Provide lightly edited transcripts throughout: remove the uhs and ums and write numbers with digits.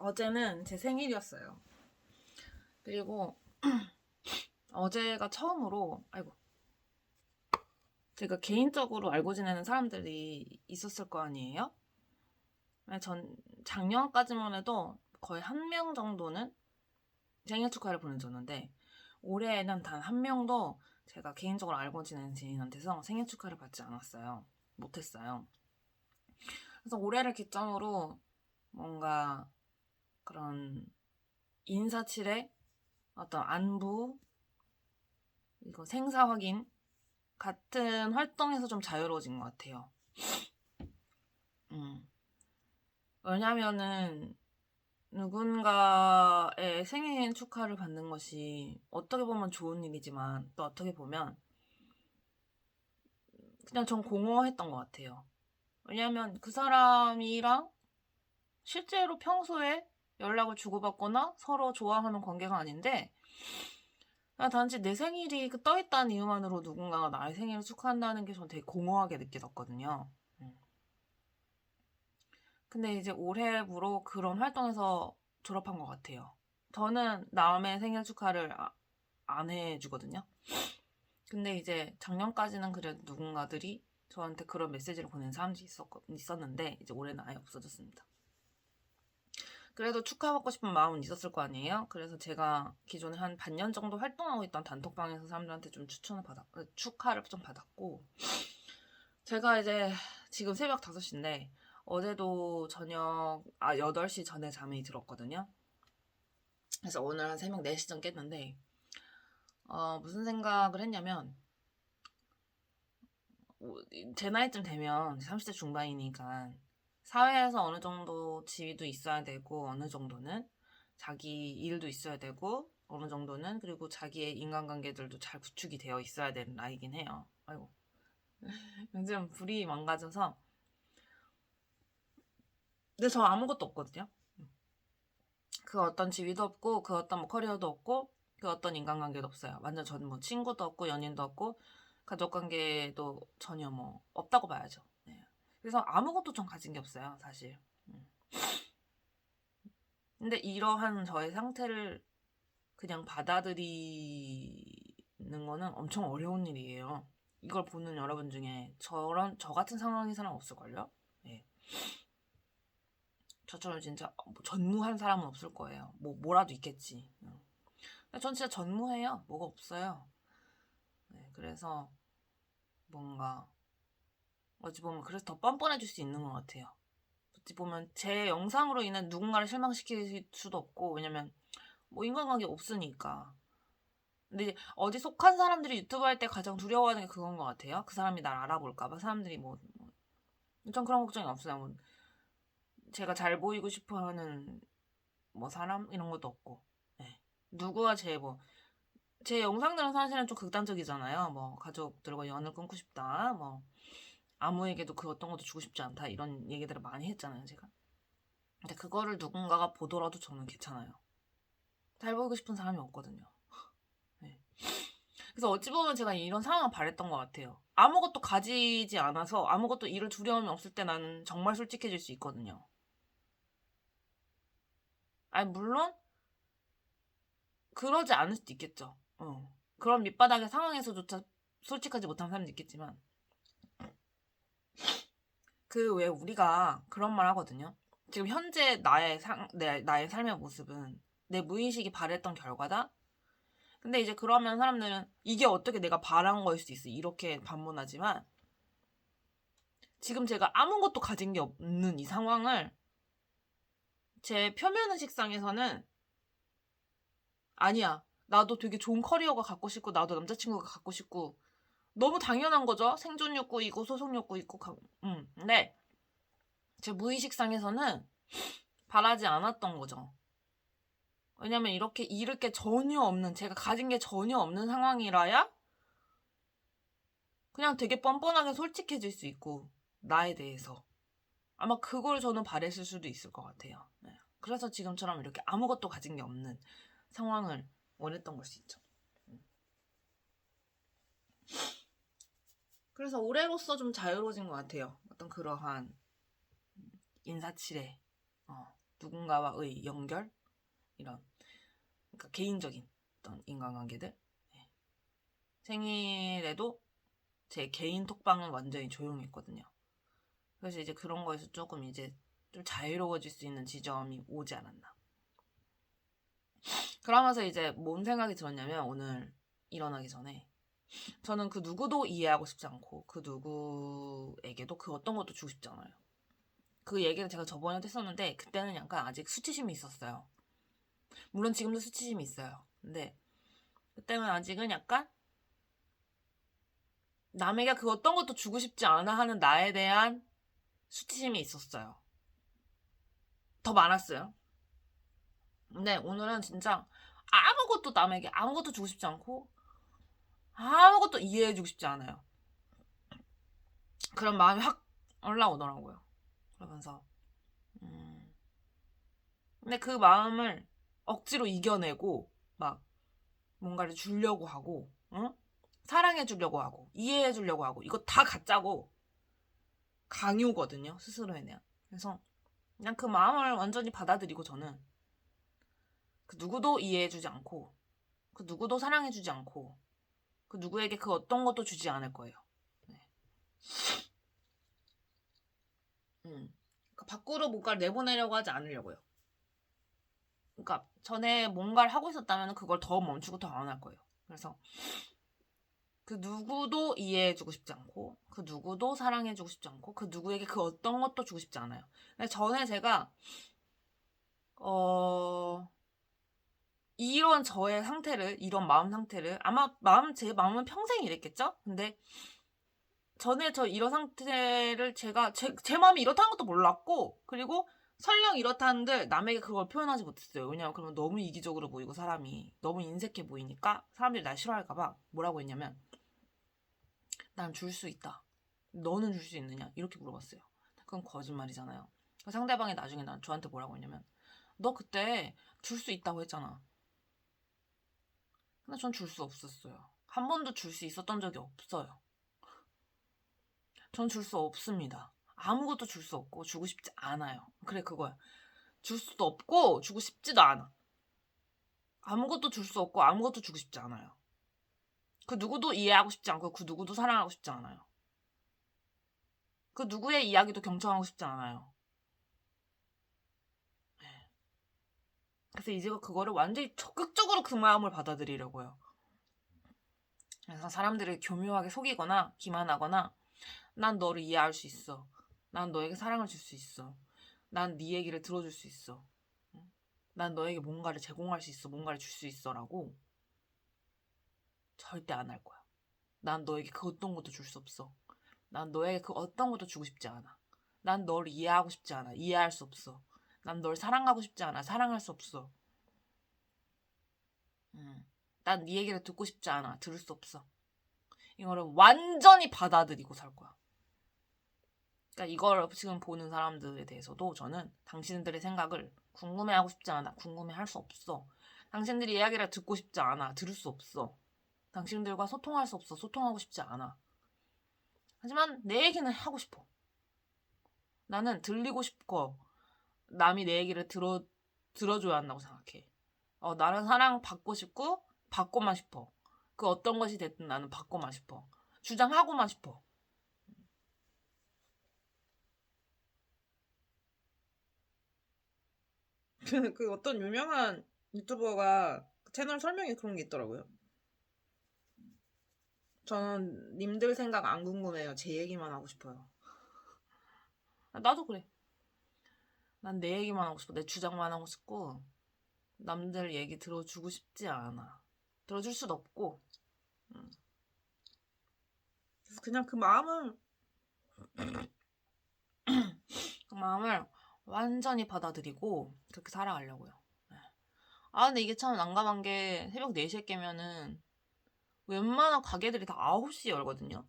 어제는 제 생일이었어요. 그리고 어제가 처음으로, 제가 개인적으로 알고 지내는 사람들이 있었을 거 아니에요? 전 작년까지만 해도 거의 한 명 정도는 생일 축하를 보내줬는데, 올해는 단 한 명도 제가 개인적으로 알고 지내는 지인한테서 생일 축하를 받지 않았어요. 못했어요. 그래서 올해를 기점으로 뭔가 그런 인사치레, 어떤 안부, 이거 생사 확인 같은 활동에서 좀 자유로워진 것 같아요. 왜냐면은 누군가의 생일 축하를 받는 것이 어떻게 보면 좋은 일이지만 또 어떻게 보면 그냥 전 공허했던 것 같아요. 왜냐면 그 사람이랑 실제로 평소에 연락을 주고받거나 서로 좋아하는 관계가 아닌데, 그냥 단지 내 생일이 떠있다는 이유만으로 누군가가 나의 생일을 축하한다는 게 전 되게 공허하게 느껴졌거든요. 근데 이제 올해부로 그런 활동에서 졸업한 것 같아요. 저는 남의 생일 축하를 안 해주거든요. 근데 이제 작년까지는 그래도 누군가들이 저한테 그런 메시지를 보내는 사람들이 있었는데, 이제 올해는 아예 없어졌습니다. 그래도 축하받고 싶은 마음은 있었을 거 아니에요? 그래서 제가 기존에 한 반년 정도 활동하고 있던 단톡방에서 사람들한테 좀 축하를 좀 받았고, 제가 이제 지금 새벽 5시인데, 어제도 저녁 8시 전에 잠이 들었거든요. 그래서 오늘 한 새벽 4시쯤 깼는데, 무슨 생각을 했냐면, 제 나이쯤 되면 30대 중반이니까 사회에서 어느 정도 지위도 있어야 되고, 어느 정도는 자기 일도 있어야 되고, 어느 정도는, 그리고 자기의 인간관계들도 잘 구축이 되어 있어야 되는 나이긴 해요. 아이고. 요즘 불이 망가져서. 근데 저 아무것도 없거든요. 그 어떤 지위도 없고, 그 어떤 뭐 커리어도 없고, 그 어떤 인간관계도 없어요. 완전 저는 뭐 친구도 없고, 연인도 없고, 가족관계도 전혀 뭐 없다고 봐야죠. 네. 그래서 아무것도 좀 가진 게 없어요, 사실. 근데 이러한 저의 상태를 그냥 받아들이는 거는 엄청 어려운 일이에요. 이걸 보는 여러분 중에 저 같은 상황인 사람 없을걸요? 네. 저처럼 진짜 전무한 사람은 없을 거예요. 뭐라도 있겠지. 전 진짜 전무해요. 뭐가 없어요. 네, 그래서 뭔가 어찌 보면 그래서 더 뻔뻔해질 수 있는 것 같아요. 어찌 보면 제 영상으로 인해 누군가를 실망시킬 수도 없고, 왜냐면 뭐 인간관계 없으니까. 근데 이제 어디 속한 사람들이 유튜브 할 때 가장 두려워하는 게 그건 것 같아요. 그 사람이 날 알아볼까봐 사람들이 전 그런 걱정이 없어요. 뭐 제가 잘 보이고 싶어하는 뭐 사람 이런 것도 없고. 네. 누구와 제 영상들은 사실은 좀 극단적이잖아요. 뭐 가족들과 연을 끊고 싶다. 뭐 아무에게도 그 어떤 것도 주고 싶지 않다. 이런 얘기들을 많이 했잖아요, 제가. 근데 그거를 누군가가 보더라도 저는 괜찮아요. 잘 보이고 싶은 사람이 없거든요. 네. 그래서 어찌 보면 제가 이런 상황을 바랬던 것 같아요. 아무것도 가지지 않아서 아무것도 잃을 두려움이 없을 때 나는 정말 솔직해질 수 있거든요. 아니, 물론 그러지 않을 수도 있겠죠. 그런 밑바닥의 상황에서조차 솔직하지 못한 사람도 있겠지만, 그 왜 우리가 그런 말 하거든요. 지금 현재 나의 삶의 모습은 내 무의식이 바랬던 결과다? 근데 이제 그러면 사람들은 이게 어떻게 내가 바란 거일 수도 있어. 이렇게 반문하지만, 지금 제가 아무것도 가진 게 없는 이 상황을 제 표면의식상에서는 아니야. 나도 되게 좋은 커리어가 갖고 싶고, 나도 남자친구가 갖고 싶고, 너무 당연한 거죠. 생존 욕구 있고, 소속 욕구 있고, 근데 제 무의식상에서는 바라지 않았던 거죠. 왜냐면 이렇게 잃을 게 전혀 없는, 제가 가진 게 전혀 없는 상황이라야 그냥 되게 뻔뻔하게 솔직해질 수 있고, 나에 대해서. 아마 그걸 저는 바랬을 수도 있을 것 같아요. 네. 그래서 지금처럼 이렇게 아무것도 가진 게 없는 상황을 원했던 걸 수 있죠. 그래서 올해로서 좀 자유로워진 것 같아요. 어떤 그러한 인사치레, 누군가와의 연결 이런 그러니까 개인적인 어떤 인간관계들 생일에도 제 개인 톡방은 완전히 조용했거든요. 그래서 이제 그런 거에서 조금 이제 좀 자유로워질 수 있는 지점이 오지 않았나. 그러면서 이제 뭔 생각이 들었냐면 오늘 일어나기 전에 저는 그 누구도 이해하고 싶지 않고 그 누구에게도 그 어떤 것도 주고 싶지 않아요. 그 얘기를 제가 저번에도 했었는데 그때는 약간 아직 수치심이 있었어요. 물론 지금도 수치심이 있어요. 근데 그때는 아직은 약간 남에게 그 어떤 것도 주고 싶지 않아 하는 나에 대한 수치심이 있었어요. 더 많았어요. 근데 오늘은 진짜 아무것도 남에게 아무것도 주고 싶지 않고 아무것도 이해해주고 싶지 않아요. 그런 마음이 확 올라오더라고요. 그러면서 근데 그 마음을 억지로 이겨내고 막 뭔가를 주려고 하고 응? 사랑해주려고 하고 이해해주려고 하고 이거 다 가짜고 강요거든요. 스스로에 대한. 그래서 그냥 그 마음을 완전히 받아들이고 저는 그 누구도 이해해주지 않고 그 누구도 사랑해주지 않고 그 누구에게 그 어떤 것도 주지 않을 거예요. 네. 그러니까 밖으로 뭔가를 내보내려고 하지 않으려고요. 그러니까 전에 뭔가를 하고 있었다면 그걸 더 멈추고 더 안 할 거예요. 그래서 그 누구도 이해해주고 싶지 않고 그 누구도 사랑해주고 싶지 않고 그 누구에게 그 어떤 것도 주고 싶지 않아요. 근데 전에 제가 이런 저의 상태를 이런 마음 상태를 아마 제 마음은 평생 이랬겠죠? 근데 전에 저 이런 상태를 제가 제 마음이 이렇다는 것도 몰랐고 그리고 설령 이렇다는데 남에게 그걸 표현하지 못했어요. 왜냐면 그러면 너무 이기적으로 보이고 사람이 너무 인색해 보이니까 사람들이 날 싫어할까봐 뭐라고 했냐면 난 줄 수 있다. 너는 줄 수 있느냐? 이렇게 물어봤어요. 그건 거짓말이잖아요. 상대방이 나중에 저한테 뭐라고 했냐면 너 그때 줄 수 있다고 했잖아. 근데 전 줄 수 없었어요. 한 번도 줄 수 있었던 적이 없어요. 전 줄 수 없습니다. 아무것도 줄 수 없고 주고 싶지 않아요. 그래 그거야. 줄 수도 없고 주고 싶지도 않아. 아무것도 줄 수 없고 아무것도 주고 싶지 않아요. 그 누구도 이해하고 싶지 않고 그 누구도 사랑하고 싶지 않아요. 그 누구의 이야기도 경청하고 싶지 않아요. 그래서 이제 그거를 완전히 적극적으로 그 마음을 받아들이려고요. 그래서 사람들을 교묘하게 속이거나 기만하거나 난 너를 이해할 수 있어. 난 너에게 사랑을 줄 수 있어. 난 네 얘기를 들어줄 수 있어. 난 너에게 뭔가를 제공할 수 있어. 뭔가를 줄 수 있어. 라고 절대 안 할 거야. 난 너에게 그 어떤 것도 줄 수 없어. 난 너에게 그 어떤 것도 주고 싶지 않아. 난 너를 이해하고 싶지 않아. 이해할 수 없어. 난 널 사랑하고 싶지 않아. 사랑할 수 없어. 난 네 얘기를 듣고 싶지 않아. 들을 수 없어. 이거를 완전히 받아들이고 살 거야. 그러니까 이걸 지금 보는 사람들에 대해서도 저는 당신들의 생각을 궁금해하고 싶지 않아. 궁금해할 수 없어. 당신들이 이야기를 듣고 싶지 않아. 들을 수 없어. 당신들과 소통할 수 없어. 소통하고 싶지 않아. 하지만 내 얘기는 하고 싶어. 나는 들리고 싶고 남이 내 얘기를 들어줘야 한다고 생각해. 나는 사랑 받고 싶고 받고만 싶어. 그 어떤 것이 됐든 나는 받고만 싶어. 주장하고만 싶어. 그 어떤 유명한 유튜버가 채널 설명에 그런 게 있더라고요. 저는 님들 생각 안 궁금해요. 제 얘기만 하고 싶어요. 나도 그래. 난 내 얘기만 하고 싶어. 내 주장만 하고 싶고 남들 얘기 들어주고 싶지 않아. 들어줄 수도 없고. 그래서 그냥 그 마음을 완전히 받아들이고 그렇게 살아가려고요. 근데 이게 참 난감한 게 새벽 4시에 깨면은 웬만한 가게들이 다 9시에 열거든요.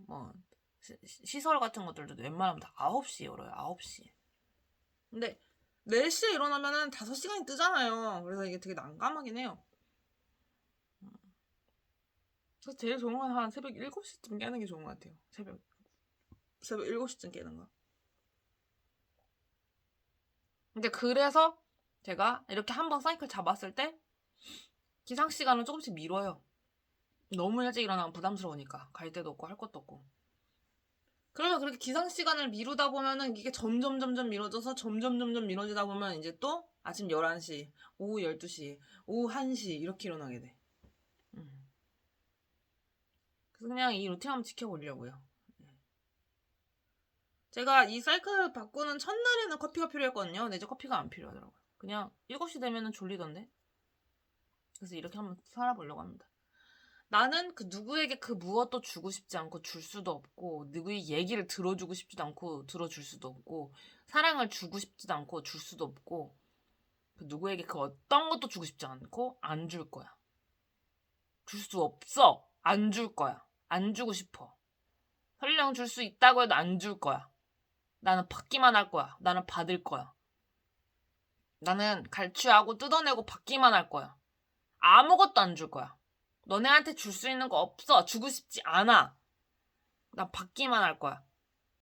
뭐 시설 같은 것들도 웬만하면 다 9시에 열어요. 9시에. 근데 4시에 일어나면은 5시간이 뜨잖아요. 그래서 이게 되게 난감하긴 해요. 그래서 제일 좋은 건 한 새벽 7시쯤 깨는 게 좋은 것 같아요. 새벽 7시쯤 깨는 거. 근데 그래서 제가 이렇게 한번 사이클 잡았을 때 기상 시간을 조금씩 미뤄요. 너무 일찍 일어나면 부담스러우니까 갈 데도 없고 할 것도 없고. 그러면 그렇게 기상 시간을 미루다 보면은 이게 점점 미뤄져서 점점 미뤄지다 보면 이제 또 아침 11시, 오후 12시, 오후 1시 이렇게 일어나게 돼. 그래서 그냥 이 루틴 한번 지켜보려고요. 제가 이 사이클 바꾸는 첫날에는 커피가 필요했거든요. 근데 이제 커피가 안 필요하더라고요. 그냥 7시 되면은 졸리던데. 그래서 이렇게 한번 살아보려고 합니다. 나는 그 누구에게 그 무엇도 주고 싶지 않고 줄 수도 없고, 누구의 얘기를 들어주고 싶지도 않고 들어줄 수도 없고, 사랑을 주고 싶지도 않고 줄 수도 없고, 그 누구에게 그 어떤 것도 주고 싶지 않고 안 줄 거야. 줄 수 없어. 안 줄 거야. 안 주고 싶어. 설령 줄 수 있다고 해도 안 줄 거야. 나는 받기만 할 거야. 나는 받을 거야. 나는 갈취하고 뜯어내고 받기만 할 거야. 아무것도 안 줄 거야. 너네한테 줄 수 있는 거 없어. 주고 싶지 않아. 난 받기만 할 거야.